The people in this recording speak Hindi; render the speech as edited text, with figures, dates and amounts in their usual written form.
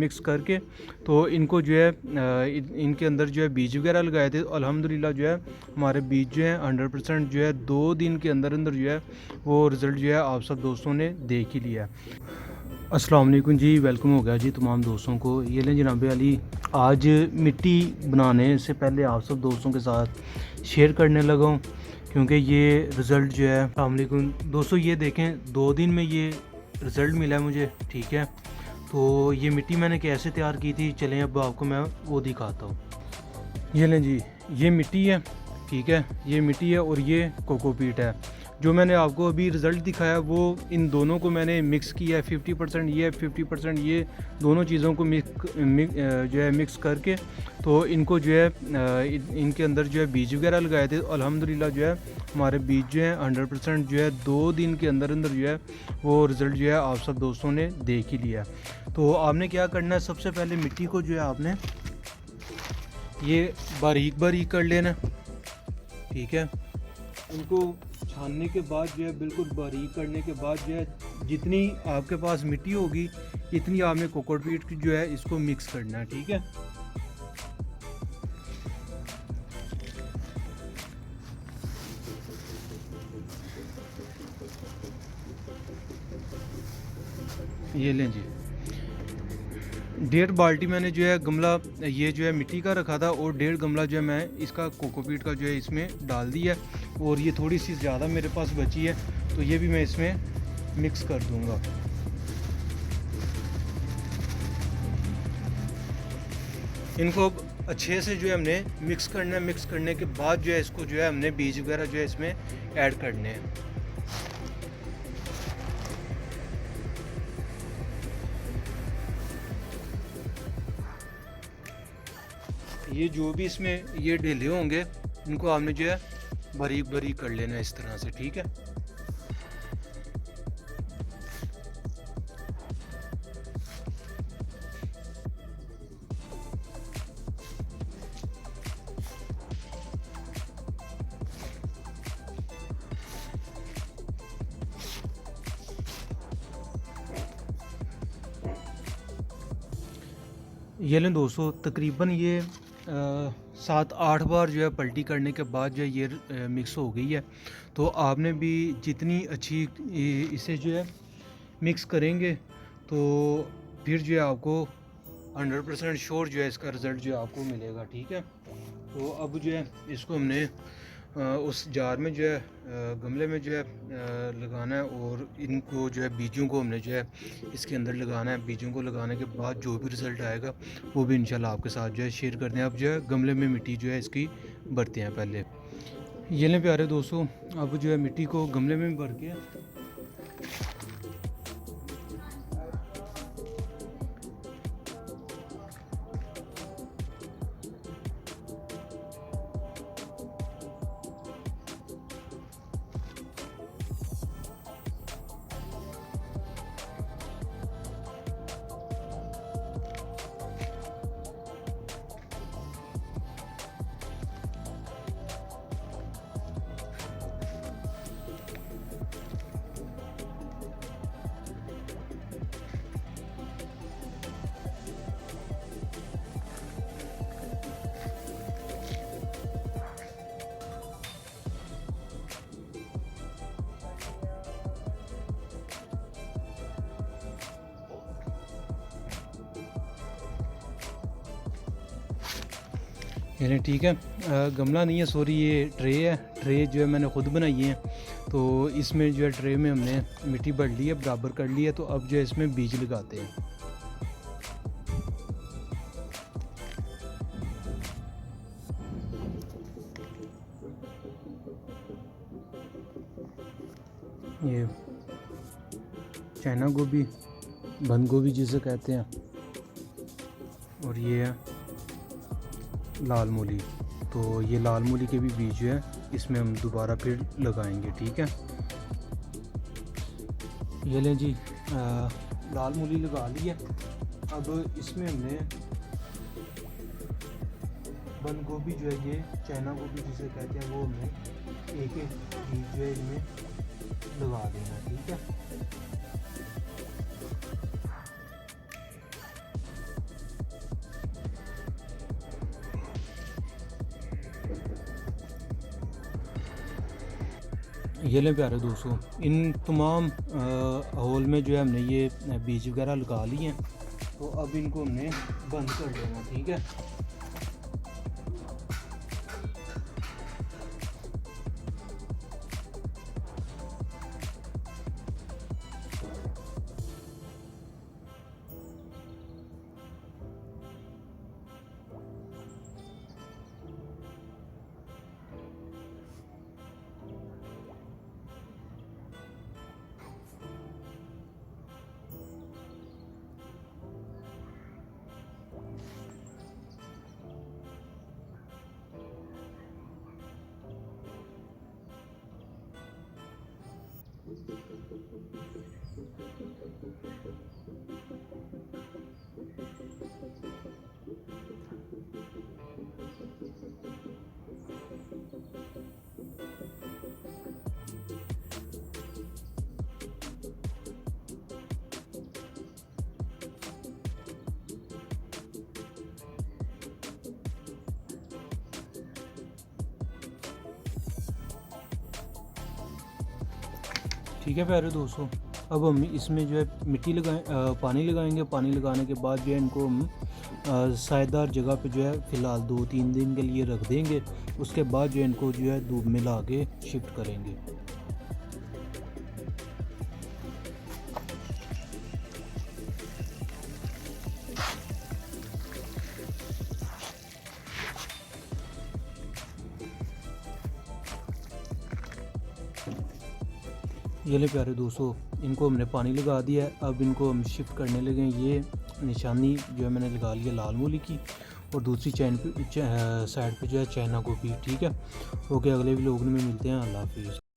मिक्स करके तो इनको जो है इनके अंदर जो है बीज वगैरह लगाए थे। अल्हम्दुलिल्लाह जो है हमारे बीज जो है 100% जो है 2 दिन के अंदर अंदर जो है वो रिज़ल्ट जो है आप सब दोस्तों ने देख ही लिया। अस्सलाम वालेकुम जी, वेलकम हो गया जी तमाम दोस्तों को। ये लें जनाब अली, आज मिट्टी बनाने से पहले आप सब दोस्तों के साथ शेयर करने लगा हूँ क्योंकि ये रिज़ल्ट जो है। अस्सलाम वालेकुम दोस्तों, ये देखें 2 दिन में ये रिज़ल्ट मिला है मुझे, ठीक है। तो ये मिट्टी मैंने कैसे तैयार की थी, चलें अब आपको मैं वो दिखाता हूँ। ये लें जी, ये मिट्टी है, ठीक है, ये मिट्टी है और ये कोकोपीट है। जो मैंने आपको अभी रिज़ल्ट दिखाया वो इन दोनों को मैंने मिक्स किया है। 50% ये 50% ये दोनों चीज़ों को जो है मिक्स करके तो इनको जो है इनके अंदर जो है बीज वगैरह लगाए थे। अल्हम्दुलिल्लाह जो है हमारे बीज जो है 100% जो है 2 दिन के अंदर अंदर जो है वो रिज़ल्ट जो है आप सब दोस्तों ने देख ही लिया। तो आपने क्या करना है, सबसे पहले मिट्टी को जो है आपने ये बारीक बारीक कर लेना, ठीक है। इनको छानने के बाद जो है बिल्कुल बारीक करने के बाद जो है जितनी आपके पास मिट्टी होगी इतनी आपने कोकोपीट की जो है इसको मिक्स करना है, ठीक है। ये लें जी, 1.5 बाल्टी मैंने जो है गमला ये जो है मिट्टी का रखा था और 1.5 गमला जो है मैं इसका कोकोपीट का जो है इसमें डाल दिया और ये थोड़ी सी ज़्यादा मेरे पास बची है तो ये भी मैं इसमें मिक्स कर दूंगा। इनको अच्छे से जो है हमने मिक्स करना है। मिक्स करने के बाद जो है इसको जो है हमने बीज वगैरह जो है इसमें ऐड करने हैं। ये जो भी इसमें ये ढेले होंगे इनको आपने जो है बारीक बारीक कर लेना है इस तरह से, ठीक है। ये लें दोस्तों, तकरीबन ये 7-8 बार जो है पलटी करने के बाद जो है ये मिक्स हो गई है। तो आपने भी जितनी अच्छी इसे जो है मिक्स करेंगे तो फिर जो है आपको 100% श्योर जो है इसका रिज़ल्ट जो है आपको मिलेगा, ठीक है। तो अब जो है इसको हमने उस जार में जो है गमले में जो है लगाना है और इनको जो है बीजों को हमने जो है इसके अंदर लगाना है। बीजों को लगाने के बाद जो भी रिज़ल्ट आएगा वो भी इंशाल्लाह आपके साथ जो है शेयर करते हैं। अब जो है गमले में मिट्टी जो है इसकी भरते हैं पहले। ये लें प्यारे दोस्तों, अब जो है मिट्टी को गमले में भर के यानी, ठीक है। गमला नहीं है, सॉरी, ये ट्रे है। ट्रे जो है मैंने ख़ुद बनाई है। तो इसमें जो है ट्रे में हमने मिट्टी भर ली है, बराबर कर ली है। तो अब जो है इसमें बीज लगाते हैं। ये चाइना गोभी, बंद गोभी जिसे कहते हैं, और ये है लाल मूली। तो ये लाल मूली के भी बीज जो है इसमें हम दोबारा फिर लगाएंगे, ठीक है। ये लें जी, लाल मूली लगा ली है। अब इसमें हमने बंद गोभी जो है, ये चाइना गोभी जिसे कहते हैं, वो हमने एक एक बीज जो है इनमें लगा देना, ठीक है। ये लें प्यारे दोस्तों, इन तमाम होल में जो है हमने ये बीज वगैरह लगा लिए हैं। तो अब इनको हमने बंद कर देना, ठीक है। ठीक है प्यारे दोस्तों, अब हम इसमें जो है मिट्टी पानी लगाएंगे। पानी लगाने के बाद जो है इनको हम सायेदार जगह पे जो है फ़िलहाल 2-3 दिन के लिए रख देंगे। उसके बाद जो है इनको जो है धूप में ला के शिफ्ट करेंगे। ये ले प्यारे दोस्तों, इनको हमने पानी लगा दिया है। अब इनको हम शिफ्ट करने लगे। ये निशानी जो है मैंने लगा लिया लाल मूली की, और दूसरी साइड पे जो है चाइना गोभी, ठीक है। ओके, अगले व्लॉग में मिलते हैं। अल्लाह हाफिज़।